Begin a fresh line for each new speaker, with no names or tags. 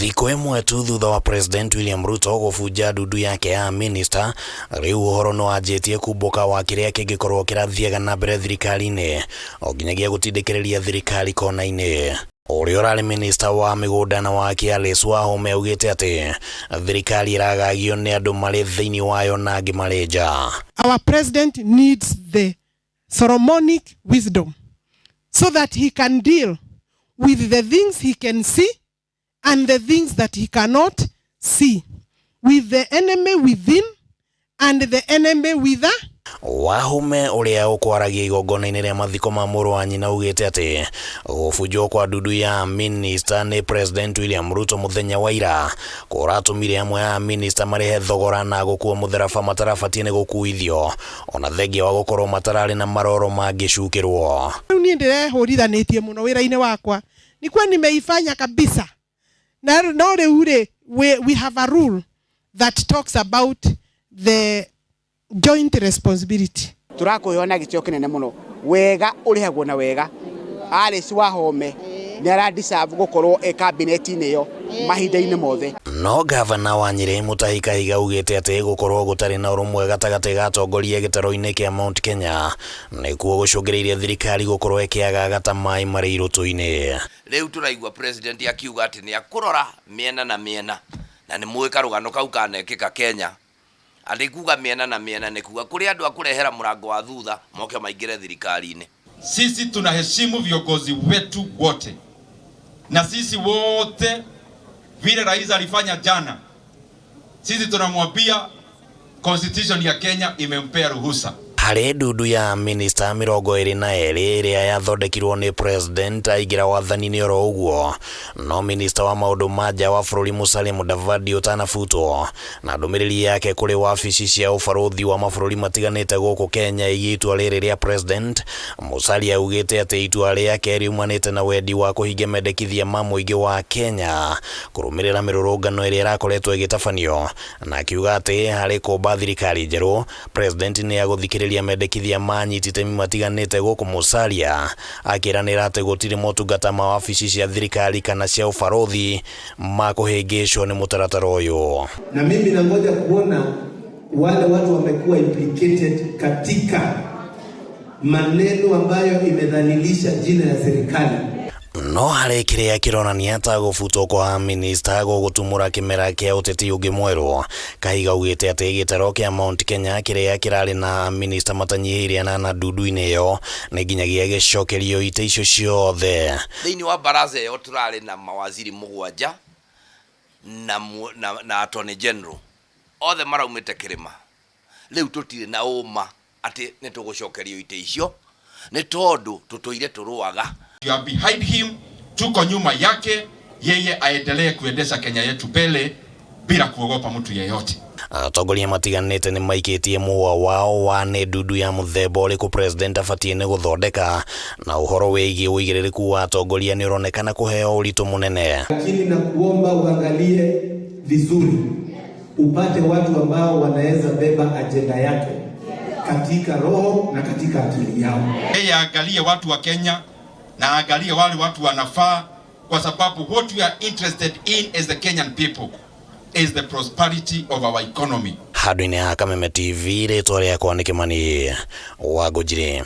Thiko imwe tu thutha wa President William Ruto gubuja ndudu yake ya minister, riu uhoro no anjitie kumbuka wa kiria kingikorwo kirathiaga na mbere thirikari-ini oginyagia gutindikiriria thirikari kona-ini. Uria urari minister wa migunda na waki Alice Wahome augite ati thirikari iragagio ni andu mari thiini wayo na angi mari nja.
Our president needs the solomonic wisdom so that he can deal with the things he can see and the things that he cannot see, with the enemy within and the enemy without.
Wahome uria ukwaragia igongona-ini ria mathiko ma muru wa nyina ugite ati gubujo kwa ndudu ya minister ni President William Ruto muthenya wa ira kuratumire amwe ya minister marihe thogora na gukua mutheraba matarabatie ni gukuithio ona thengia wa gukorwo matarari na maroro mangicukirwo.
Ni ndirehurithanĩtie muno wĩra-inĩ wakwa nikuwa nimeifanya kabisa na no riu we have a rule that talks about the joint responsibility.
Turakuiona gitio kinene muno wega urihagwo na wega. Alice Wahome ni aradisabu gukorwo cabinet-ini yo mahinda-ini mothe.
No governor wa Nyeri Mutahi Kahiga ugite ati gukorwo gutari na urumwe gatagati ga atongoria gitaro-ini kia Mount Kenya nikuo gucungiriria thirikari gukorwo ikiaga gata mai mari irutu-ini.
Riu turaigua president akiuga ati ni akurora miena na miena na ni muika rugano kau kanekika Kenya. Alikuga miena na miena ni kuga kuri andu akurehera murango wa thutha moke maingire thirikari-ini.
Sisi tunaheshimu viongozi wetu wote, na sisi wote vile rais alifanya jana, sisi tunamwambia constitution ya Kenya imempea ruhusa.
Hari ndudu ya minister 22 iria yathondekirwo ni president aigira wathani-ini oro uguo no minister wa maundu maja wa bururi Musalia Mudavadi utanafutwo na ndumiriri yake kuri wabici cia ubaruthi wa mabururi matiganite guku Kenya igitua riri ria president. Musalia augite ati itua riake riumanite na wendi wa kuhingia mendekithia ma muingi wa Kenya kurumirira mirurungano iria irakoretwo igitabanio na akiuga ati hari kumba thirikari njeru president ni aguthikiria mendekithia manyitite matiganite guku Musalia akiranira ati gutiri motungata ma wabici cia thirikari kana cia ubaruthi makuhingicwo ni mutaratara uyu.
Na mimi nangoja kuona wale watu wamekuwa implicated katika maneno ambayo imedhalilisha jina ya serikali.
No hari kiria kironania ta gufutwo kwa minister gugutumura kimera kia uteti ungi mweru. Kahiga ugite ati gitaro kia Mount Kenya kiria kirari na minister matanyihiria na ndudu-ini yo ni ginyagia gicokerio ite icio ciothe.
Thiini wa baraza yo turari na mawaziri mugwanja na attorney general othe maraumite kirima. Riu tutire na uma ati ni tugucokerio ite icio ni tondu tutoire turuaga.
You are behind him, tuko nyuma yake, yeye aendelee kuendesha Kenya yetu mbele bila kuogopa mtu yeyote.
Atongoria matiganite ni maikitie muwa wao wa ni ndudu ya muthemba uriku president afatie ni guthondeka na uhoro wigi uigiririku wa atongoria ni uronekana kuheo uritu munene.
Lakini na kuomba uangalie vizuri upate watu ambao wanaweza beba agenda yake katika roho na katika akili yao.
Yeye angalie watu wa Kenya na angalie wale watu wanafaa, kwa sababu what we are interested in as the Kenyan people is the prosperity of our economy.
Hadwini ha Kameme TV ritwa riakwa ni Kimani Wangũnjiri.